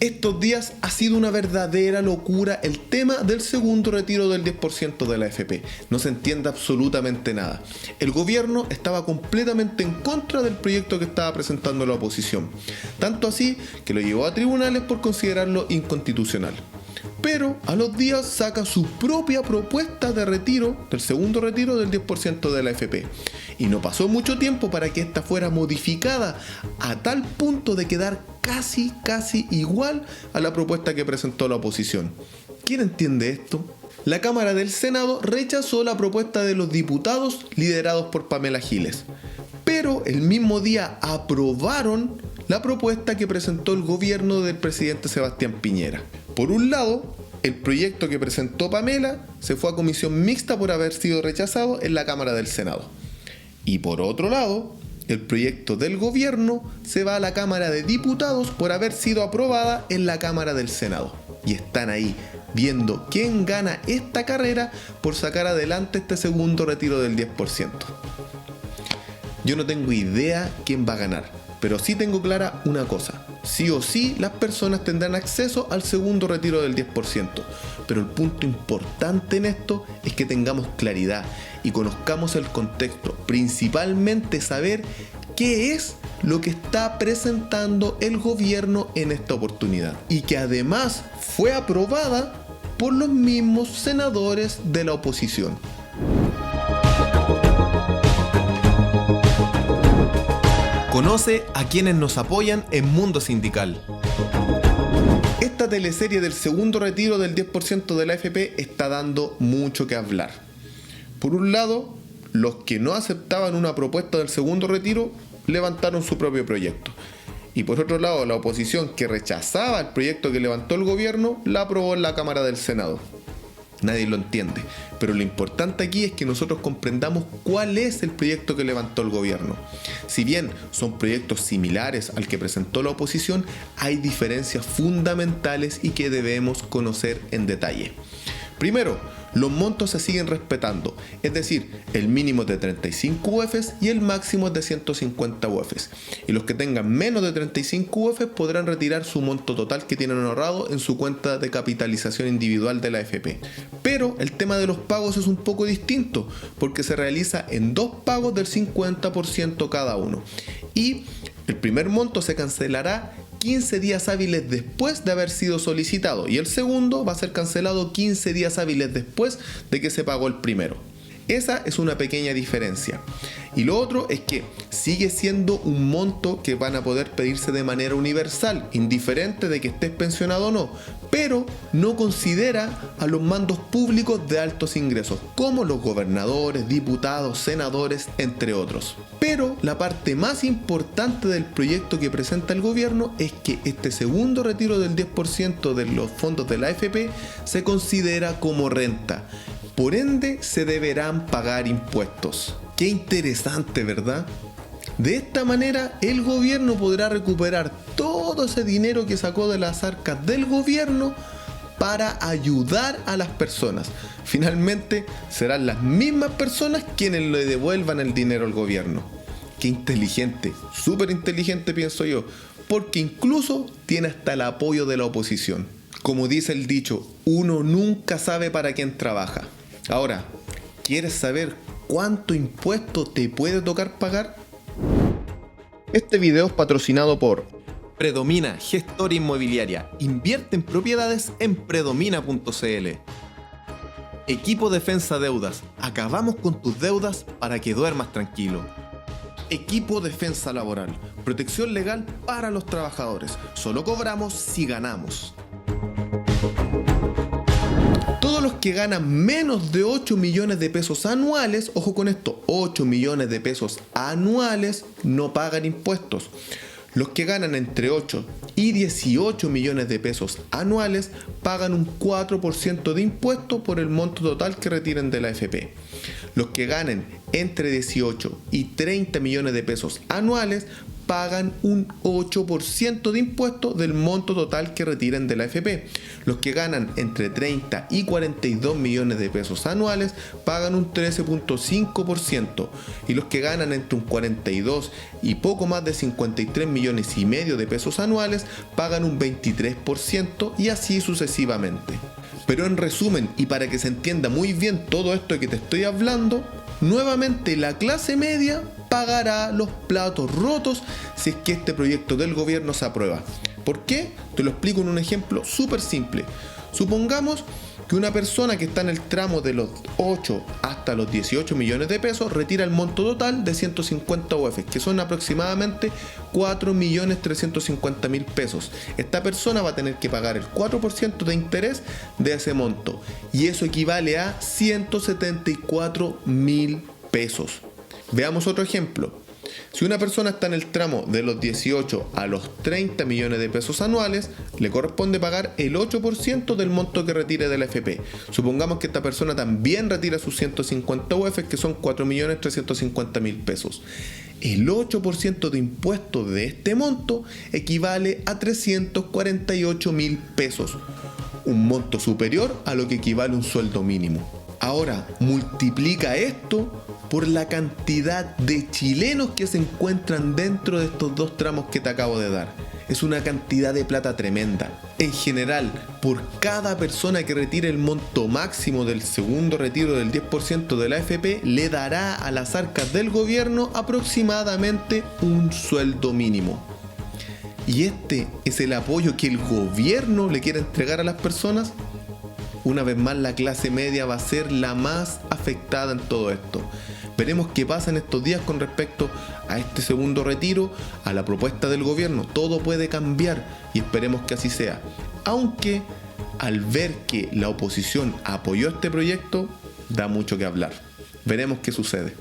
Estos días ha sido una verdadera locura el tema del segundo retiro del 10% de la AFP. No se entiende absolutamente nada. El gobierno estaba completamente en contra del proyecto que estaba presentando la oposición. Tanto así que lo llevó a tribunales por considerarlo inconstitucional. Pero a los días saca su propia propuesta de retiro, del segundo retiro del 10% de la AFP. Y no pasó mucho tiempo para que esta fuera modificada a tal punto de quedar casi igual a la propuesta que presentó la oposición. ¿Quién entiende esto? La Cámara del Senado rechazó la propuesta de los diputados liderados por Pamela Giles. Pero el mismo día aprobaron la propuesta que presentó el gobierno del presidente Sebastián Piñera. Por un lado, el proyecto que presentó Pamela se fue a comisión mixta por haber sido rechazado en la Cámara del Senado. Y por otro lado, el proyecto del gobierno se va a la Cámara de Diputados por haber sido aprobada en la Cámara del Senado. Y están ahí viendo quién gana esta carrera por sacar adelante este segundo retiro del 10%. Yo no tengo idea quién va a ganar, pero sí tengo clara una cosa. Sí o sí las personas tendrán acceso al segundo retiro del 10%. Pero el punto importante en esto es que tengamos claridad y conozcamos el contexto. Principalmente saber qué es lo que está presentando el gobierno en esta oportunidad. Y que además fue aprobada por los mismos senadores de la oposición. Conoce a quienes nos apoyan en Mundo Sindical. Esta teleserie del segundo retiro del 10% de la AFP está dando mucho que hablar. Por un lado, los que no aceptaban una propuesta del segundo retiro levantaron su propio proyecto. Y por otro lado, la oposición que rechazaba el proyecto que levantó el gobierno la aprobó en la Cámara del Senado. Nadie lo entiende, pero lo importante aquí es que nosotros comprendamos cuál es el proyecto que levantó el gobierno. Si bien son proyectos similares al que presentó la oposición, hay diferencias fundamentales y que debemos conocer en detalle. Primero, los montos se siguen respetando, es decir, el mínimo es de 35 UFs y el máximo es de 150 UFs. Y los que tengan menos de 35 UFs podrán retirar su monto total que tienen ahorrado en su cuenta de capitalización individual de la AFP. Pero el tema de los pagos es un poco distinto, porque se realiza en dos pagos del 50% cada uno. Y el primer monto se cancelará 15 días hábiles después de haber sido solicitado y el segundo va a ser cancelado 15 días hábiles después de que se pagó el primero. Esa es una pequeña diferencia. Y lo otro es que sigue siendo un monto que van a poder pedirse de manera universal, indiferente de que estés pensionado o no, pero no considera a los mandos públicos de altos ingresos, como los gobernadores, diputados, senadores, entre otros. Pero la parte más importante del proyecto que presenta el gobierno es que este segundo retiro del 10% de los fondos de la AFP se considera como renta. Por ende, se deberán pagar impuestos. Qué interesante, ¿verdad? De esta manera, el gobierno podrá recuperar todo ese dinero que sacó de las arcas del gobierno para ayudar a las personas. Finalmente, serán las mismas personas quienes le devuelvan el dinero al gobierno. Qué inteligente, súper inteligente pienso yo, porque incluso tiene hasta el apoyo de la oposición. Como dice el dicho, uno nunca sabe para quién trabaja. Ahora, ¿quieres saber cuánto impuesto te puede tocar pagar? Este video es patrocinado por Predomina, gestora inmobiliaria. Invierte en propiedades en predomina.cl. Equipo Defensa Deudas. Acabamos con tus deudas para que duermas tranquilo. Equipo Defensa Laboral. Protección legal para los trabajadores. Solo cobramos si ganamos. Todos los que ganan menos de 8 millones de pesos anuales, ojo con esto, 8 millones de pesos anuales no pagan impuestos. Los que ganan entre 8 y 18 millones de pesos anuales pagan un 4% de impuesto por el monto total que retiren de la AFP. Los que ganen entre 18 y 30 millones de pesos anuales pagan un 8% de impuesto del monto total que retiren de la AFP. Los que ganan entre 30 y 42 millones de pesos anuales pagan un 13.5% y los que ganan entre un 42 y poco más de 53 millones y medio de pesos anuales pagan un 23% y así sucesivamente. Pero en resumen, y para que se entienda muy bien todo esto de que te estoy hablando, nuevamente la clase media pagará los platos rotos si es que este proyecto del gobierno se aprueba. ¿Por qué? Te lo explico en un ejemplo súper simple. Supongamos que una persona que está en el tramo de los 8 hasta los 18 millones de pesos retira el monto total de 150 UF, que son aproximadamente 4.350.000 pesos. Esta persona va a tener que pagar el 4% de interés de ese monto y eso equivale a 174.000 pesos. Veamos otro ejemplo. Si una persona está en el tramo de los 18 a los 30 millones de pesos anuales, le corresponde pagar el 8% del monto que retire de la AFP. Supongamos que esta persona también retira sus 150 UF, que son 4.350.000 pesos. El 8% de impuesto de este monto equivale a 348.000 pesos, un monto superior a lo que equivale un sueldo mínimo. Ahora, multiplica esto por la cantidad de chilenos que se encuentran dentro de estos dos tramos que te acabo de dar. Es una cantidad de plata tremenda. En general, por cada persona que retire el monto máximo del segundo retiro del 10% de la AFP, le dará a las arcas del gobierno aproximadamente un sueldo mínimo. ¿Y este es el apoyo que el gobierno le quiere entregar a las personas? Una vez más, la clase media va a ser la más afectada en todo esto. Veremos qué pasa en estos días con respecto a este segundo retiro, a la propuesta del gobierno. Todo puede cambiar y esperemos que así sea. Aunque al ver que la oposición apoyó este proyecto, da mucho que hablar. Veremos qué sucede.